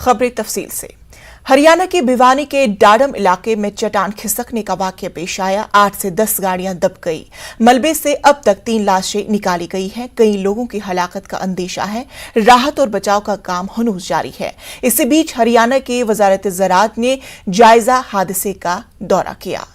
खबरें तफसील से। हरियाणा के भिवानी के डाडम इलाके में चट्टान खिसकने का वाकया पेश आया। 8 से 10 गाड़ियां दब गई। मलबे से अब तक 3 लाशें निकाली गई हैं। कई लोगों की हलाकत का अंदेशा है। राहत और बचाव का काम हनूज जारी है। इसी बीच हरियाणा के वजारत ज़राअत ने जायजा हादसे का दौरा किया।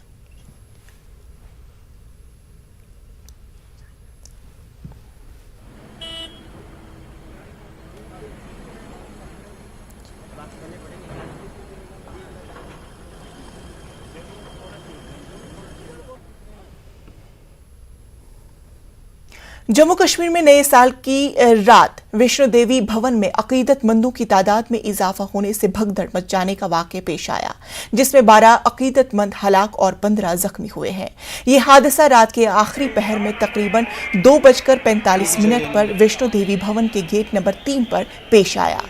जम्मू कश्मीर में नए साल की रात वैष्णो देवी भवन में अकीदतमंदों की तादाद में इजाफा होने से भगदड़ मच जाने का वाकया पेश आया, जिसमें 12 अकीदतमंद हलाक और 15 जख्मी हुए हैं। यह हादसा रात के आखिरी पहर में तकरीबन 2:45 पर वैष्णो देवी भवन के गेट नंबर 3 पर पेश आया।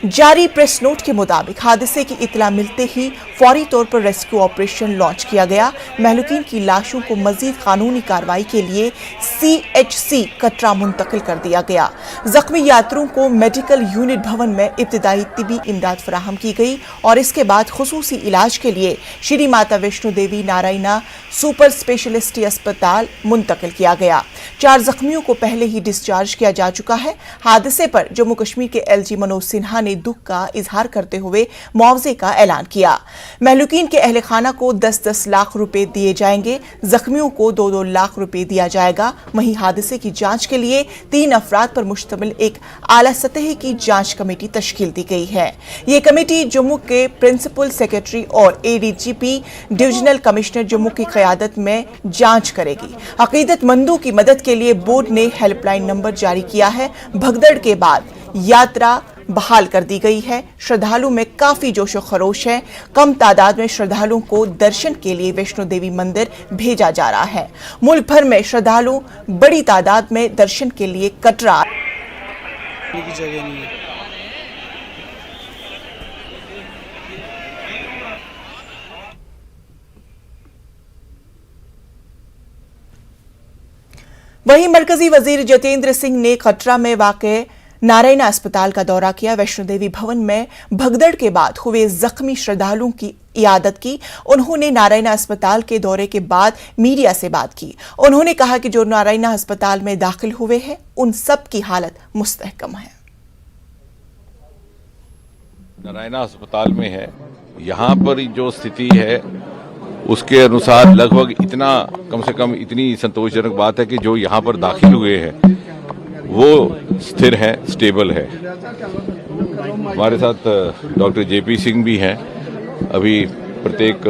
जारी प्रेस नोट के मुताबिक हादसे की इतला मिलते ही फौरी तौर पर रेस्क्यू ऑपरेशन लॉन्च किया गया। महलूकीन की लाशों को मजीद कानूनी कार्रवाई के लिए CHC कटरा मुंतकिल कर दिया गया। जख्मी यात्रियों को मेडिकल यूनिट भवन में इब्तिदाई तिबी इमदाद फराहम की गई और इसके बाद खुसूसी इलाज के लिए श्री माता वैष्णो देवी नारायणा सुपर स्पेशलिटी अस्पताल मुंतकिल किया गया। 4 जख्मियों को पहले ही डिस्चार्ज किया जा चुका है। हादसे पर जम्मू कश्मीर के LG मनोज सिन्हा ने दुख का इजहार करते हुए मुआवजे का ऐलान किया। महलूकीन के अहले खाना को 10-10 लाख रुपए दिए जाएंगे। जख्मियों को 2-2 लाख रुपए दिया जाएगा। वहीं हादसे की जांच के लिए 3 अफराद पर मुश्तमिल एक आला सतह की जांच कमेटी तश्कील दी गई है। यह कमेटी जम्मू के प्रिंसिपल सेक्रेटरी और ADGP डिविजनल कमिश्नर जम्मू की क़यादत में जांच करेगी। अकीदतमंदों की मदद के लिए बोर्ड ने हेल्पलाइन नंबर जारी किया है। भगदड़ के बाद यात्रा बहाल कर दी गई है। श्रद्धालुओं में काफी जोशो खरोश है। कम तादाद में श्रद्धालुओं को दर्शन के लिए वैष्णो देवी मंदिर भेजा जा रहा है। मुल्क भर में श्रद्धालु बड़ी तादाद में दर्शन के लिए कटरा की जगह नहीं है। वहीं मरकजी वजीर जितेंद्र सिंह ने कटरा में वाक़े नारायणा अस्पताल का दौरा किया। वैष्णो देवी भवन में भगदड़ के बाद हुए जख्मी श्रद्धालुओं की इयादत की। उन्होंने नारायणा अस्पताल के दौरे के बाद मीडिया से बात की। उन्होंने कहा कि जो नारायणा अस्पताल में दाखिल हुए हैं उन सब की हालत मुस्तहकम है। नारायणा अस्पताल में है, यहाँ पर जो स्थिति है उसके अनुसार लगभग इतना कम से कम इतनी संतोषजनक बात है कि जो यहाँ पर दाखिल हुए हैं वो स्थिर है, स्टेबल है। हमारे साथ डॉक्टर JP सिंह भी हैं। अभी प्रत्येक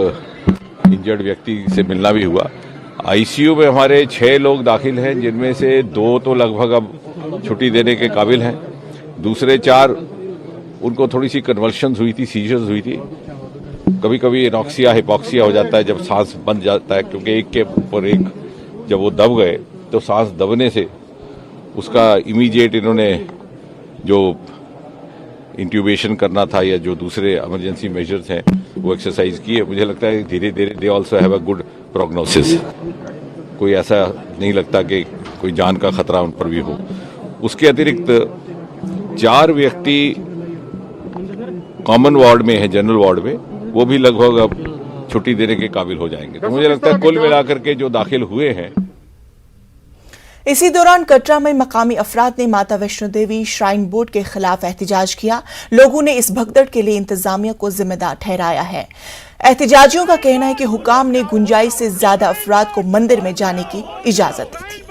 इंजर्ड व्यक्ति से मिलना भी हुआ। ICU में हमारे 6 लोग दाखिल हैं, जिनमें से 2 तो लगभग अब छुट्टी देने के काबिल हैं। दूसरे 4 उनको थोड़ी सी कन्वर्शंस हुई थी, सीजर्स हुई थी। कभी कभी एनॉक्सिया, हिपोक्सिया हो जाता है जब सांस बंद जाता है, क्योंकि एक के ऊपर एक जब वो दब गए तो सांस दबने से उसका इमीडिएट इन्होंने जो इंट्यूबेशन करना था या जो दूसरे इमरजेंसी मेजर्स हैं वो एक्सरसाइज किए। मुझे लगता है धीरे धीरे they also have a good prognosis. कोई ऐसा नहीं लगता कि कोई जान का खतरा उन पर भी हो। उसके अतिरिक्त 4 व्यक्ति कॉमन वार्ड में है, जनरल वार्ड में, वो भी लगभग अब छुट्टी देने के काबिल हो जाएंगे। तो मुझे लगता है कुल मिलाकर के जो दाखिल हुए हैं। इसी दौरान कटरा में मकामी अफराद ने माता वैष्णो देवी श्राइन बोर्ड के खिलाफ एहतजाज किया। लोगों ने इस भगदड़ के लिए इंतजामिया को जिम्मेदार ठहराया है। एहतजाजियों का कहना है कि हुकाम ने गुंजाइश से ज्यादा अफराद को मंदिर में जाने की इजाजत दी थी।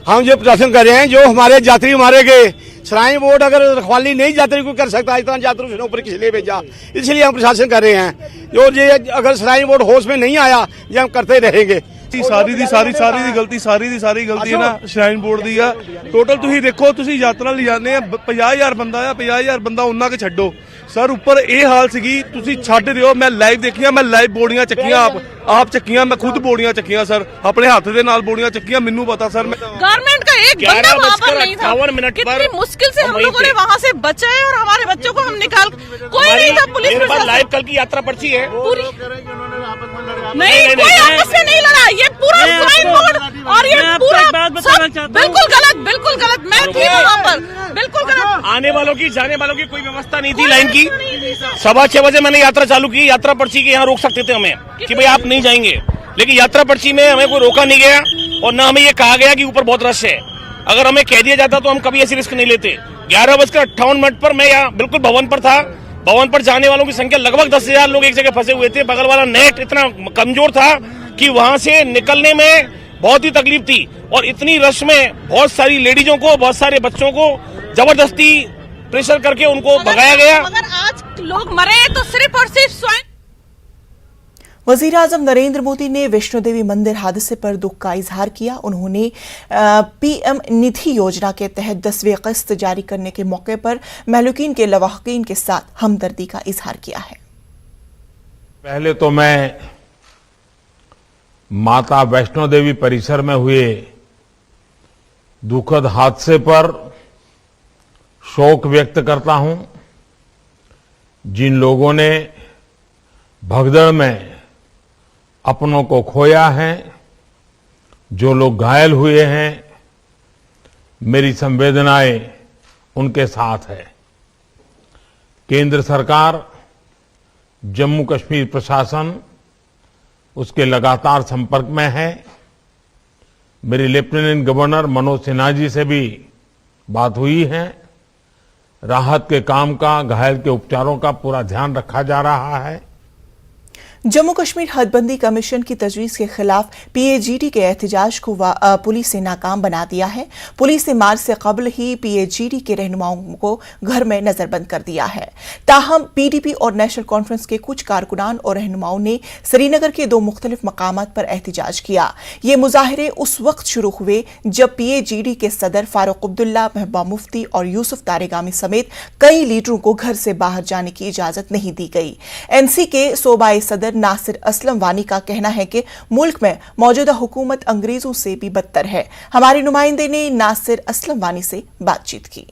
हम ये प्रदर्शन कर रहे हैं, जो हमारे यात्री मारे गए, श्राइन बोर्ड अगर रखवाली नहीं यात्री को कर सकता, इतना यात्री ऊपर किस लिए भेजा, इसलिए हम प्रशासन कर रहे हैं। जो ये अगर श्राइन बोर्ड होश में नहीं आया, ये हम करते रहेंगे। ਸਾਰੀ ਦੀ ਸਾਰੀ ਗਲਤੀ ਹੈ ਨਾ ਸ਼ਰਾਈਨ ਬੋਰਡ ਦੀ ਆ। ਟੋਟਲ ਤੁਸੀਂ ਦੇਖੋ, ਤੁਸੀਂ ਯਾਤਰਾ ਲਈ ਜਾਂਦੇ ਆ 50000 ਬੰਦਾ ਆ, 50000 ਬੰਦਾ ਉਹਨਾਂ ਕੇ ਛੱਡੋ ਸਰ। ਉੱਪਰ ਇਹ ਹਾਲ ਸੀਗੀ, ਤੁਸੀਂ ਛੱਡ ਦਿਓ। ਮੈਂ ਲਾਈਵ ਦੇਖੀਆਂ, ਮੈਂ ਲਾਈਵ ਬੋੜੀਆਂ ਚੱਕੀਆਂ, ਆਪ ਚੱਕੀਆਂ, मैं खुद बोड़ियां चक्कियां सर, अपने हाथ के नाल बोड़ियां चक्कियां। मैनू पता सर, मैं गवर्नमेंट का एक बंदा वहाँ पर नहीं था। कितनी मुश्किल से हम लोगों ने वहाँ से बचाए और हमारे बच्चों को हम निकाल, कोई नहीं था। पुलिस लाइव कल की यात्रा पर्ची है पूरी नहीं, कोई आपस में नहीं लड़ा। ये पूरा पूरा स्वाइन बोर्ड और ये पूरा बिल्कुल गलत। मैं थी वहाँ पर, बिल्कुल गलत। आने वालों की जाने वालों की कोई व्यवस्था नहीं थी लाइन की। 6:15 बजे मैंने यात्रा चालू की। यात्रा पर्ची के यहाँ रोक सकते थे हमें कि भाई आप नहीं जाएंगे, लेकिन यात्रा पर्ची में हमें कोई रोका नहीं गया और न हमें ये कहा गया कि ऊपर बहुत रश है। अगर हमें कह दिया जाता तो हम कभी ऐसी रिस्क नहीं लेते। 11:58 पर मैं यहाँ बिल्कुल भवन पर था। भवन पर जाने वालों की संख्या लगभग 10,000 लोग एक जगह फंसे हुए थे। बगल वाला नेट इतना कमजोर था कि वहां से निकलने में बहुत ही तकलीफ थी और इतनी रश में बहुत सारी लेडीजों को, बहुत सारे बच्चों को जबरदस्ती प्रेशर करके उनको भगाया गया। अगर आज लोग मरे तो सिर्फ और सिर्फ स्वाइन। वजीर आजम नरेंद्र मोदी ने वैष्णो देवी मंदिर हादसे पर दुख का इजहार किया। उन्होंने पीएम निधि योजना के तहत 10वीं किस्त जारी करने के मौके पर महलूकीन के लवाहकीन के साथ हमदर्दी का इजहार किया है। पहले तो मैं माता वैष्णो देवी परिसर में हुए दुखद हादसे पर शोक व्यक्त करता हूं। जिन लोगों ने भगदड़ में अपनों को खोया है, जो लोग घायल हुए हैं, मेरी संवेदनाएं उनके साथ है। केंद्र सरकार, जम्मू कश्मीर प्रशासन उसके लगातार संपर्क में है। मेरी लेफ्टिनेंट गवर्नर मनोज सिन्हा जी से भी बात हुई है। राहत के काम का, घायल के उपचारों का पूरा ध्यान रखा जा रहा है। जम्मू कश्मीर हदबंदी कमीशन की तजवीज के खिलाफ पीएजीडी के एहतजाज को पुलिस ने नाकाम बना दिया है। पुलिस ने मार्च से कबल ही पीएजीडी के रहनुमाओं को घर में नजरबंद कर दिया है। ताहम पीडीपी और नेशनल कॉन्फ्रेंस के कुछ कारकुनान और रहनुमाओं ने श्रीनगर के 2 मुख्तलिफ मकामात पर एहतजाज किया। ये मुजाहिरे उस वक्त शुरू हुए जब पीएजीडी के सदर फारूक अब्दुल्ला, महबूबा मुफ्ती और यूसुफ तारेगामी समेत कई लीडरों को घर से बाहर जाने की इजाजत नहीं दी गई। एनसी के सूबाई सदर नासिर असलम वानी का कहना है कि मुल्क में मौजूदा हुकूमत अंग्रेजों से भी बदतर है। हमारे नुमाइंदे ने नासिर असलम वानी से बातचीत की।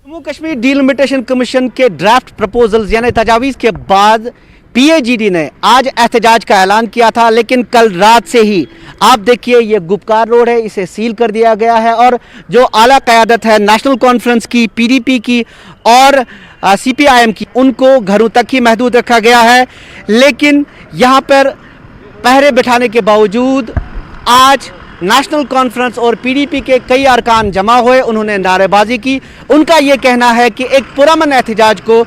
जम्मू कश्मीर डिलिमिटेशन कमीशन के ड्राफ्ट प्रपोजल्स यानी तजावीज़ के बाद पीएजीडी ने आज एहतजाज का ऐलान किया था, लेकिन कल रात से ही आप देखिए ये गुपकार रोड है, इसे सील कर दिया गया है और जो आला क़यादत है नेशनल कॉन्फ्रेंस की, पीडीपी की और सीपीआईएम की, उनको घरों तक ही महदूद रखा गया है। लेकिन यहाँ पर पहरे बिठाने के बावजूद आज नेशनल कॉन्फ्रेंस और पीडीपी के कई अरकान जमा हुए, उन्होंने नारेबाजी की। उनका ये कहना है कि एक पुरअमन एहतजाज को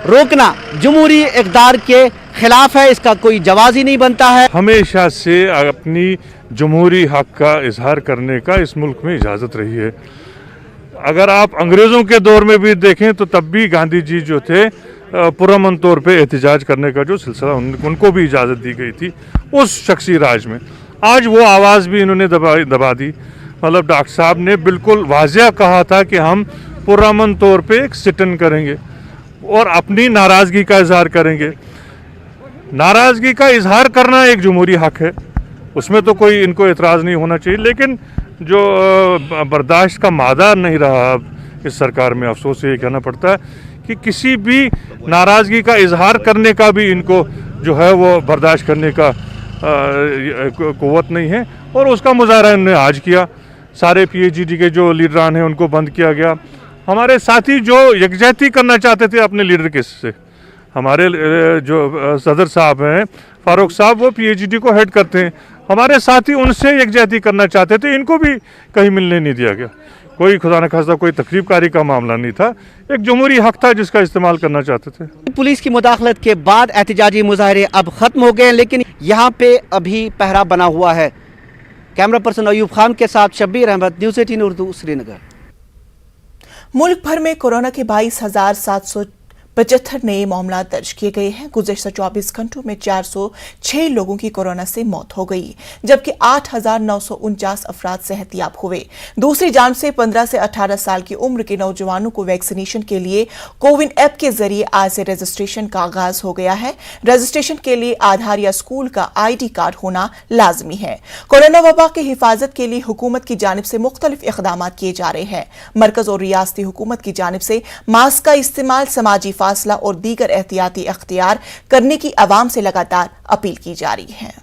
रोकना जमहूरी इक़्तिदार के खिलाफ है, इसका कोई जवाज़ ही नहीं बनता है। हमेशा से अपनी जमहूरी हक का इजहार करने का इस मुल्क में इजाज़त रही है। अगर आप अंग्रेज़ों के दौर में भी देखें तो तब भी गांधी जी जो थे पुरअमन तौर पे एहतजाज करने का जो सिलसिला उनको भी इजाज़त दी गई थी उस शख्सी राज में। आज वो आवाज़ भी इन्होंने दबा दी। मतलब डॉक्टर साहब ने बिल्कुल वाज़ेह कहा था कि हम पुरअमन तौर पे एक सिट-इन करेंगे और अपनी नाराज़गी का इजहार करेंगे। नाराज़गी का इजहार करना एक जमहूरी हक है, उसमें तो कोई इनको एतराज़ नहीं होना चाहिए। लेकिन जो बर्दाश्त का मादा नहीं रहा इस सरकार में, अफसोस से ये कहना पड़ता है कि किसी भी नाराज़गी का इजहार करने का भी इनको जो है वो बर्दाश्त करने का क़ुव्वत नहीं है और उसका मुजाहरा इन्होंने आज किया। सारे पीएजीडी के जो लीडरान हैं उनको बंद किया गया। हमारे साथी जो यकजहती करना चाहते थे अपने लीडर के से, हमारे जो सदर साहब हैं फारूक साहब, वो पीएजीडी को हेड करते हैं, हमारे साथी उनसे यकजहती करना चाहते थे, इनको भी कहीं मिलने नहीं दिया गया। कोई खुदा न खास्ता कोई तकरीबकारी का मामला नहीं था, एक जमहूरी हक था जिसका इस्तेमाल करना चाहते थे। पुलिस की मुदाखलत के बाद एहतजाजी मुजाहरे अब खत्म हो गए, लेकिन यहाँ पे अभी पहरा बना हुआ है। कैमरा पर्सन अयूब खान के साथ शब्बीर अहमद, न्यूज़ 18 उर्दू, श्रीनगर। मुल्क भर में कोरोना के 22,775 नए मामला दर्ज किए गए हैं। गुज़श्ता 24 घंटों में 406 लोगों की कोरोना से मौत हो गई, जबकि 8,949 अफराद सेहतयाब हुए। दूसरी जानब से 15 से 18 साल की उम्र के नौजवानों को वैक्सीनेशन के लिए कोविन ऐप के जरिए आज से रजिस्ट्रेशन का आगाज हो गया है। रजिस्ट्रेशन के लिए आधार या स्कूल का ID कार्ड होना लाजमी है। कोरोना वबा की हिफाजत के लिए हुकूमत की जानिब से मुख्तलिफ इक़दामात किए जा रहे हैं। मरकज और रियासती हुकूमत की जानिब से मास्क का इस्तेमाल, समाजी फासला और दीगर एहतियाती इख्तियार करने की आवाम से लगातार अपील की जा रही है।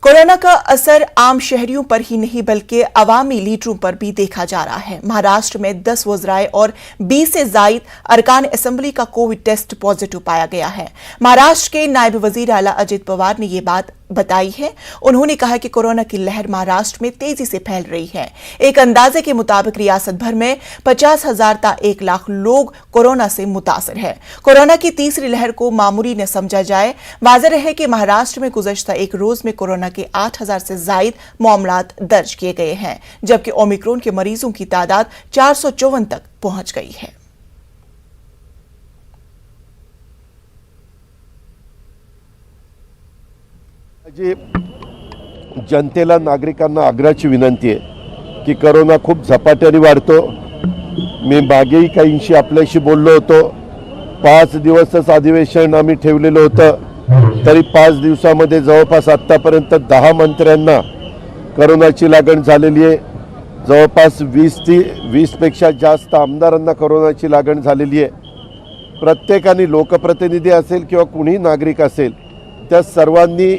कोरोना का असर आम शहरियों पर ही नहीं बल्कि अवामी लीडरों पर भी देखा जा रहा है। महाराष्ट्र में 10 वज़राए और 20 से जायद अरकान असेंबली का कोविड टेस्ट पॉजिटिव पाया गया है। महाराष्ट्र के नायब वजीर आला अजित पवार ने ये बात बताई है। उन्होंने कहा कि कोरोना की लहर महाराष्ट्र में तेजी से फैल रही है। एक अंदाजे के मुताबिक रियासत भर में 50,000 ता 1 लाख लोग कोरोना से मुतासर है। कोरोना की तीसरी लहर को मामूली न समझा जाए। वाज़ेह है कि महाराष्ट्र में गुज़श्ता एक रोज में कोरोना के 8,000 से जायद मामलात दर्ज किए गए हैं, जबकि ओमिक्रॉन के मरीजों की तादाद 454 तक पहुंच गई है। जी जनतेला नागरिकांना आग्रहाची विनंती आहे की कोरोना खूप झपाट्याने वाढतो। मी मागेही काहींशी आपल्याशी बोललो होतो। 5 दिवसच अधिवेशन आम्ही ठेवलेलं होतं, तरी 5 दिवसामध्ये जवळपास आत्तापर्यंत 10 मंत्र्यांना कोरोनाची लागण झालेली आहे। जवळपास 20 पेक्षा जास्त आमदारांना कोरोनाची लागण झालेली आहे। प्रत्येकाने लोकप्रतिनिधी असेल किंवा कुणी नागरिक असेल त्या सर्वांनी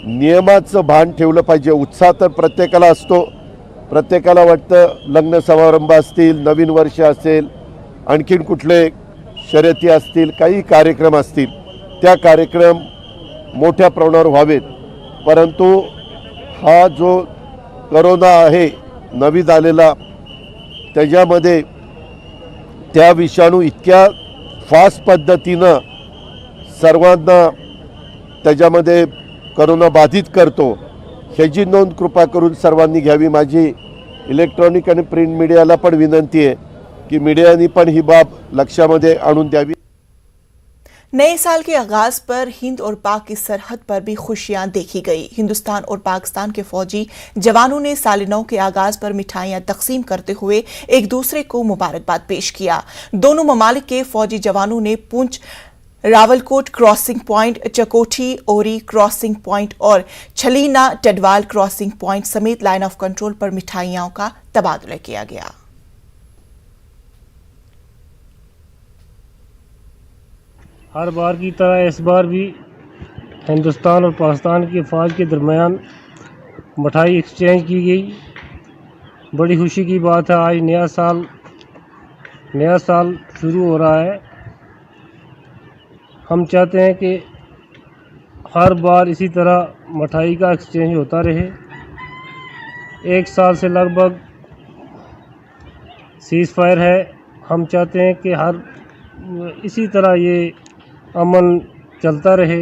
नियमाचं भान ठेवलं पाहिजे। उत्साह तर प्रत्येकाला असतो, प्रत्येकाला वाटतं लग्न समारंभ असतील, नवीन वर्ष असेल, आणखीन कुठले शर्यती असतील, काही कार्यक्रम असतील, त्या कार्यक्रम मोठ्या प्रमाणावर व्हावेत। परंतु हा जो कोरोना आहे नवीन आलेला, त्याच्यामध्ये त्या विषाणू इतक्या फास्ट पद्धतीनं सर्वांना त्याच्यामध्ये कोरोना बाधित करतो, ह्याची नोंद कृपा करून सर्वांनी घ्यावी। माझी इलेक्ट्रॉनिक आणि प्रिंट मीडियाला पण विनंती आहे की मीडियाने पण ही बाब लक्षामध्ये आणून द्यावी। नए साल के आगाज पर हिंद और पाक की सरहद पर भी खुशियां देखी गई। हिंदुस्तान और पाकिस्तान के फौजी जवानों ने साल नौ के आगाज पर मिठाइयां तकसीम करते हुए एक दूसरे को मुबारकबाद पेश किया। दोनों ममालिक के फौजी जवानों ने पुंछ रावलकोट क्रॉसिंग पॉइंट, चकोठी ओरी क्रॉसिंग पॉइंट और छलीना टडवाल क्रॉसिंग पॉइंट समेत लाइन ऑफ कंट्रोल पर मिठाइयों का तबादला किया गया। हर बार की तरह इस बार भी हिंदुस्तान और पाकिस्तान की फ़ौज के दरमियान मिठाई एक्सचेंज की गई। बड़ी खुशी की बात है। आज नया साल शुरू हो रहा है। हम चाहते हैं कि हर बार इसी तरह मिठाई का एक्सचेंज होता रहे। 1 साल से लगभग सीज़ फायर है। हम चाहते हैं कि हर इसी तरह ये अमन चलता रहे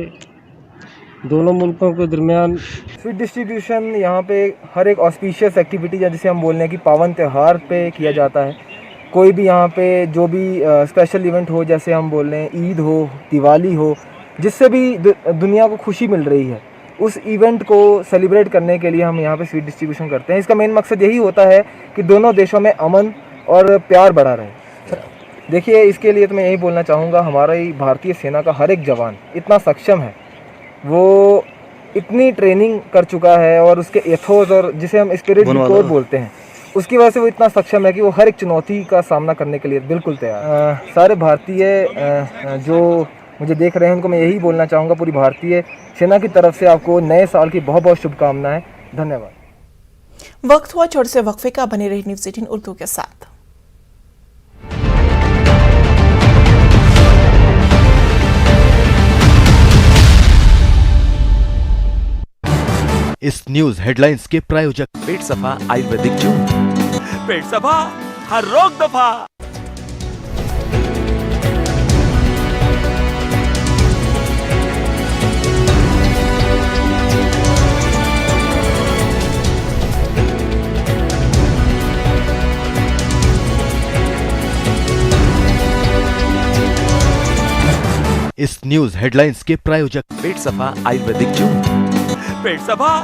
दोनों मुल्कों के दरमियान। स्वीट डिस्ट्रीब्यूशन यहाँ पे हर एक ऑस्पिशियस एक्टिविटी जिसे हम बोल रहे हैं कि पावन त्यौहार पे किया जाता है। कोई भी यहाँ पे जो भी स्पेशल इवेंट हो, जैसे हम बोल रहे हैं ईद हो, दिवाली हो, जिससे भी दुनिया को खुशी मिल रही है, उस इवेंट को सेलिब्रेट करने के लिए हम यहाँ पे स्वीट डिस्ट्रीब्यूशन करते हैं। इसका मेन मकसद यही होता है कि दोनों देशों में अमन और प्यार बढ़ा रहे। देखिए, इसके लिए तो मैं यही बोलना चाहूँगा, हमारी भारतीय सेना का हर एक जवान इतना सक्षम है, वो इतनी ट्रेनिंग कर चुका है और उसके एथोस और जिसे हम स्पिरिट कोर बोलते हैं, उसकी वजह से वो इतना सक्षम है कि वो हर एक चुनौती का सामना करने के लिए बिल्कुल तैयार। सारे भारतीय जो मुझे देख रहे हैं उनको मैं यही बोलना चाहूँगा, पूरी भारतीय सेना की तरफ से आपको नए साल की बहुत बहुत शुभकामनाएं। धन्यवाद। वक्त हुआ छोटे से वक्फे का। बने रहे न्यूज़ 18 उर्दू के साथ। इस न्यूज हेडलाइंस के प्रायोजक पेट सफा आयुर्वेदिक जून। पेट सफा हर रोग दफा। इस न्यूज हेडलाइंस के प्रायोजक पेट सफा आयुर्वेदिक जून। पेट सफा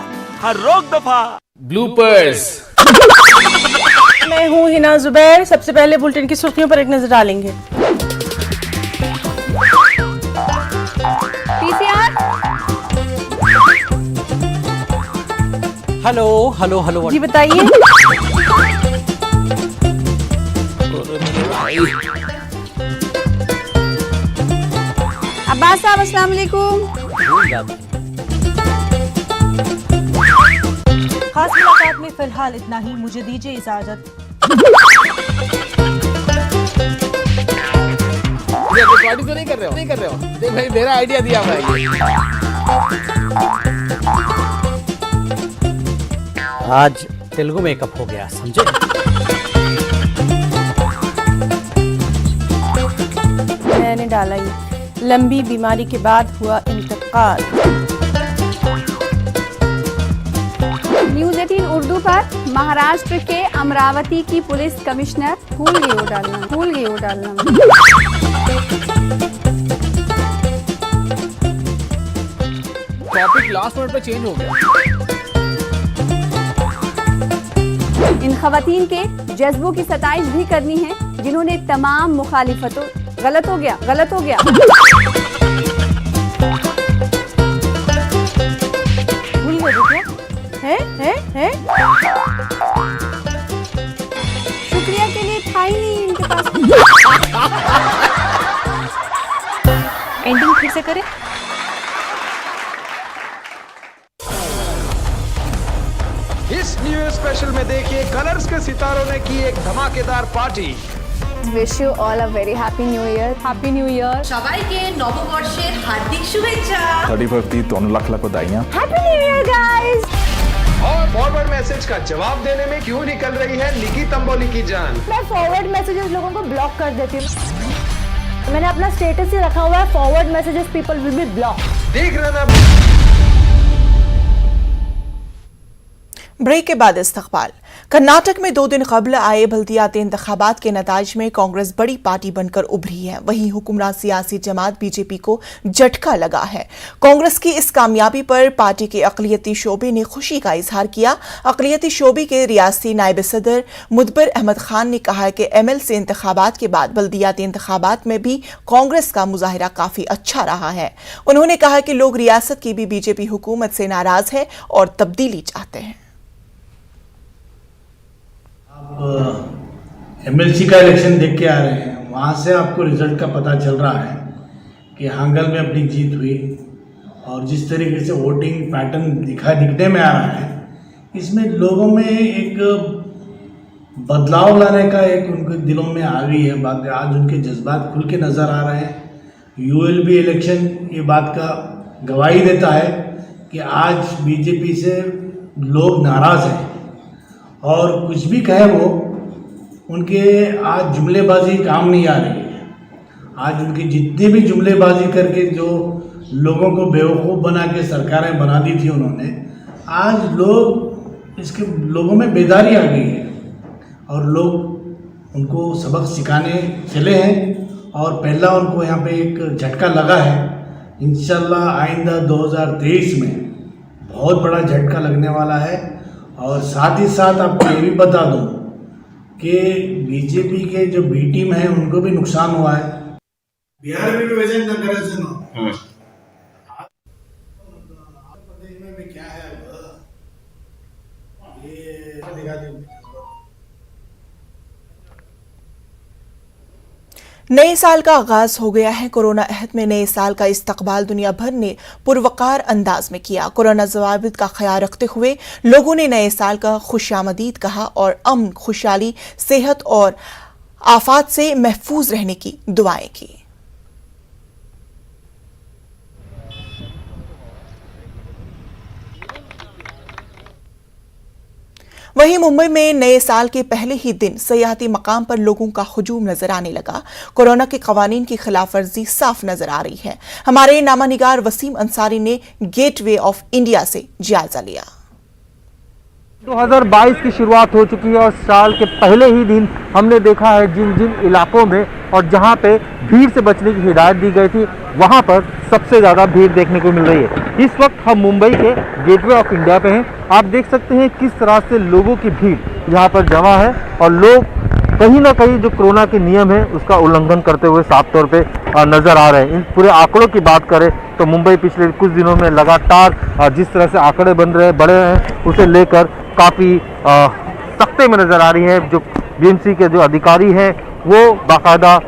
हर रोग दफा। ब्लूपर्स। मैं हूँ हिना जुबैर। सबसे पहले बुलेटिन की सुर्खियों पर एक नजर डालेंगे। हर हेलो हेलो हेलो जी बताइए। अब्बास साहब अस्सलाम वालेकुम। खास मुलाकात में फिलहाल इतना ही, मुझे दीजिए इजाजत। रिकॉर्डिंग तो नहीं कर रहे हो देख भाई, मेरा आइडिया दिया भाई। आज तेलुगु मेकअप हो गया, समझे? मैंने डाला ये, लंबी बीमारी के बाद हुआ इंतकाल। न्यूज 18 उर्दू पर महाराष्ट्र के अमरावती की पुलिस कमिश्नर भूल गई वो डालना। टॉपिक लास्ट मिनट पे चेंज हो गया। इन खवातीन के जज्बों की सताइश भी करनी है जिन्होंने तमाम मुखालिफतों गलत हो गया है? शुक्रिया के लिए था ही नहीं इनके पास। एंडिंग फिर से करें। इस न्यू ईयर स्पेशल में देखिए कलर्स के सितारों ने की एक धमाकेदार party. Wish you all a very happy new year. Happy New Year. সবাইকে নববর্ষের হার্দিক শুভেচ্ছা। 31 दी तो लाख बधाइयां। Happy New Year guys. और फॉरवर्ड मैसेज का जवाब देने में क्यों निकल रही है निकी तंबोली की जान। मैं फॉरवर्ड मैसेजेस लोगों को ब्लॉक कर देती हूँ। मैंने अपना स्टेटस ही रखा हुआ है, forward messages people will be block. देख रहे ना। ब्रेक के बाद इस्तकबाल। कर्नाटक में 2 दिन कबल आए बल्दियाती इंतखाबात के नताज में कांग्रेस बड़ी पार्टी बनकर उभरी है। वहीं हुक्मरान सियासी जमात बीजेपी को झटका लगा है। कांग्रेस की इस कामयाबी पर पार्टी के अक़लियती शोबे ने खुशी का इजहार किया। अक़लियती शोबे के रियासती नायब सदर मुदब्बिर अहमद खान ने कहा है कि MLC इंतखाबात के बाद बल्दियाती इंतखाबात में भी कांग्रेस का मुजाहिरा काफी अच्छा रहा है। उन्होंने कहा कि लोग रियासत की भी बीजेपी हुकूमत से नाराज है और तब्दीली चाहते हैं। MLC का इलेक्शन देख के आ रहे हैं, वहाँ से आपको रिजल्ट का पता चल रहा है कि हांगल में अपनी जीत हुई और जिस तरीके से वोटिंग पैटर्न दिखने में आ रहा है, इसमें लोगों में एक बदलाव लाने का एक उनके दिलों में आ गई है बात। आज उनके जज्बात खुल के नज़र आ रहे हैं। ULB इलेक्शन ये बात का गवाही देता है कि आज बीजेपी से लोग नाराज़ हैं और कुछ भी कहे वो, उनके आज जुमलेबाजी काम नहीं आ रही है। आज उनकी जितनी भी जुमलेबाजी करके जो लोगों को बेवकूफ़ बना के सरकारें बना दी थी उन्होंने, आज लोगों में बेदारी आ गई है और लोग उनको सबक सिखाने चले हैं और पहला उनको यहाँ पे एक झटका लगा है। इंशाल्लाह आइंदा 2023 में बहुत बड़ा झटका लगने वाला है। और साथ ही साथ आपको ये भी बता दूं कि बीजेपी के जो B टीम है उनको भी नुकसान हुआ है। बिहार में भी वैसे न करे सुनो। प्रदेश में भी क्या है ये दिखा दो। नए साल का आगाज हो गया है। कोरोना अहद में नए साल का इस्तकबाल दुनिया भर ने पुरवकार अंदाज में किया। कोरोना ज़वाबित का ख्याल रखते हुए लोगों ने नए साल का खुशामदीद कहा और अमन, खुशहाली, सेहत और आफात से महफूज रहने की दुआएं की। वहीं मुंबई में नए साल के पहले ही दिन सयाहती मकाम पर लोगों का हुजूम नजर आने लगा। कोरोना के कवानीन की खिलाफ वर्जी साफ नजर आ रही है। हमारे नामानिगार वसीम अंसारी ने गेटवे ऑफ इंडिया से जायजा लिया। 2022 की शुरुआत हो चुकी है और साल के पहले ही दिन हमने देखा है जिन जिन इलाकों में और जहां पे भीड़ से बचने की हिदायत दी गई थी वहां पर सबसे ज़्यादा भीड़ देखने को मिल रही है। इस वक्त हम मुंबई के गेटवे ऑफ इंडिया पे हैं। आप देख सकते हैं किस तरह से लोगों की भीड़ यहाँ पर जमा है और लोग कहीं ना कहीं जो कोरोना के नियम है उसका उल्लंघन करते हुए साफ तौर पे नजर आ रहे हैं। इन पूरे आंकड़ों की बात करें तो मुंबई पिछले कुछ दिनों में लगातार जिस तरह से आंकड़े बढ़े हैं उसे लेकर काफ़ी सख्ते में नजर आ रही है। जो बीएमसी के जो अधिकारी हैं वो बाकायदा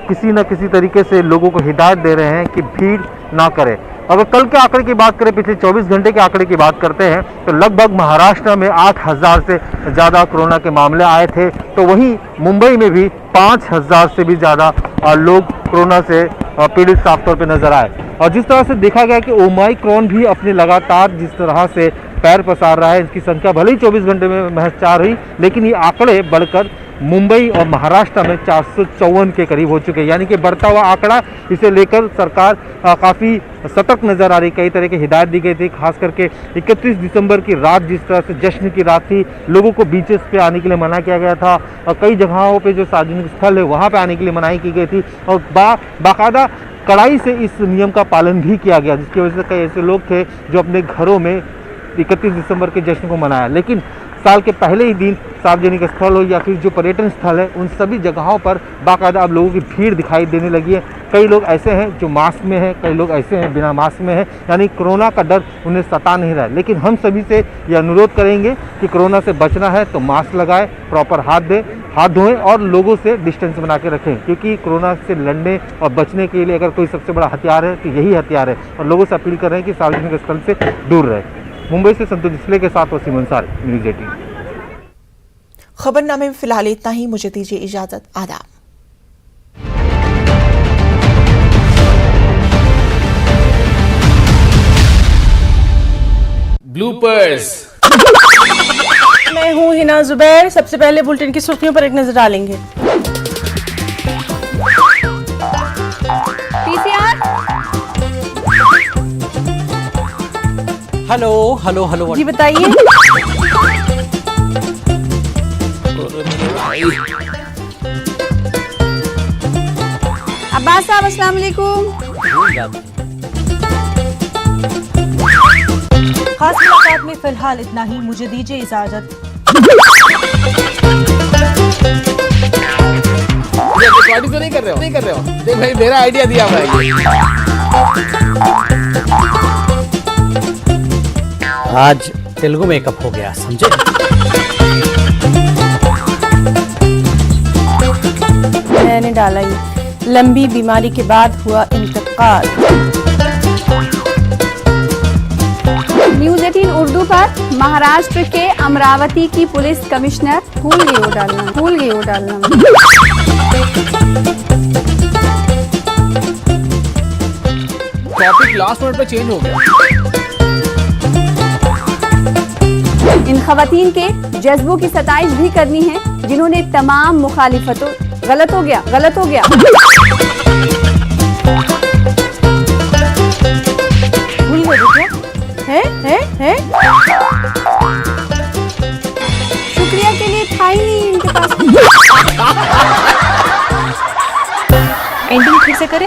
किसी न किसी तरीके से लोगों को हिदायत दे रहे हैं कि भीड़ ना करें। अगर कल के आंकड़े की बात करें, पिछले 24 घंटे के आंकड़े की बात करते हैं तो लगभग महाराष्ट्र में 8,000 से ज़्यादा कोरोना के मामले आए थे, तो वहीं मुंबई में भी 5,000 से भी ज़्यादा लोग कोरोना से पीड़ित साफ तौर पे नजर आए। और जिस तरह से देखा गया कि ओमाइक्रॉन भी अपने लगातार जिस तरह से पैर पसार रहा है, इसकी संख्या भले ही 24 घंटे में महज 4 हुई, लेकिन ये आंकड़े बढ़कर मुंबई और महाराष्ट्र में 454 के करीब हो चुके हैं। यानी कि बढ़ता हुआ आंकड़ा, इसे लेकर सरकार काफ़ी सतर्क नज़र आ रही। कई तरह की हिदायत दी गई थी, खास करके 31 दिसंबर की रात जिस तरह से जश्न की रात थी, लोगों को बीचेस पे आने के लिए मना किया गया था और कई जगहों पे जो सार्वजनिक स्थल है वहाँ पे आने के लिए मनाही की गई थी और बाकायदा कड़ाई से इस नियम का पालन भी किया गया, जिसकी वजह से कई ऐसे लोग थे जो अपने घरों में 31 दिसंबर के जश्न को मनाया। लेकिन साल के पहले ही दिन सार्वजनिक स्थल हो या फिर जो पर्यटन स्थल है उन सभी जगहों पर बाकायदा अब लोगों की भीड़ दिखाई देने लगी है। कई लोग ऐसे हैं जो मास्क में हैं, कई लोग ऐसे हैं बिना मास्क में हैं, यानी कोरोना का डर उन्हें सता नहीं रहा है। लेकिन हम सभी से यह अनुरोध करेंगे कि कोरोना से बचना है तो मास्क लगाएं, प्रॉपर हाथ धोएं और लोगों से डिस्टेंस बना के रखें, क्योंकि कोरोना से लड़ने और बचने के लिए अगर कोई सबसे बड़ा हथियार है तो यही हथियार है। और लोगों से अपील कर रहे हैं कि सार्वजनिक स्थल से दूर रहें। मुंबई से संतोष डिस्ले के साथ वसीम अंसारी, न्यूज़ 18। खबरनामे में फिलहाल इतना ही, मुझे दीजिए इजाजत। आदाब। ब्लूपर्स। मैं हूँ हिना जुबैर। सबसे पहले बुलेटिन की सुर्खियों पर एक नजर डालेंगे। पीसीआर। हेलो जी बताइए। अब्बास साहब अस्सलाम वालेकुम। खास मुलाकात में फिलहाल इतना ही, मुझे दीजिए इजाजत। रिकॉर्डिंग तो नहीं कर रहे हो? देख भाई, मेरा आइडिया दिया हुआ है। आज तेलुगु मेकअप हो गया, समझे? मैंने डाला ये, लंबी बीमारी के बाद हुआ इंतकाल। न्यूज़ 18 उर्दू पर महाराष्ट्र के अमरावती की पुलिस कमिश्नर भूल गई वो डालना। टॉपिक लास्ट मिनट पे चेंज हो गया। इन खवातीन के जज्बों की सताइश भी करनी है जिन्होंने तमाम मुखालिफतों गलत हो गया भूल गए है? शुक्रिया के लिए था ही नहीं इनके पास। एंडिंग फिर से करें।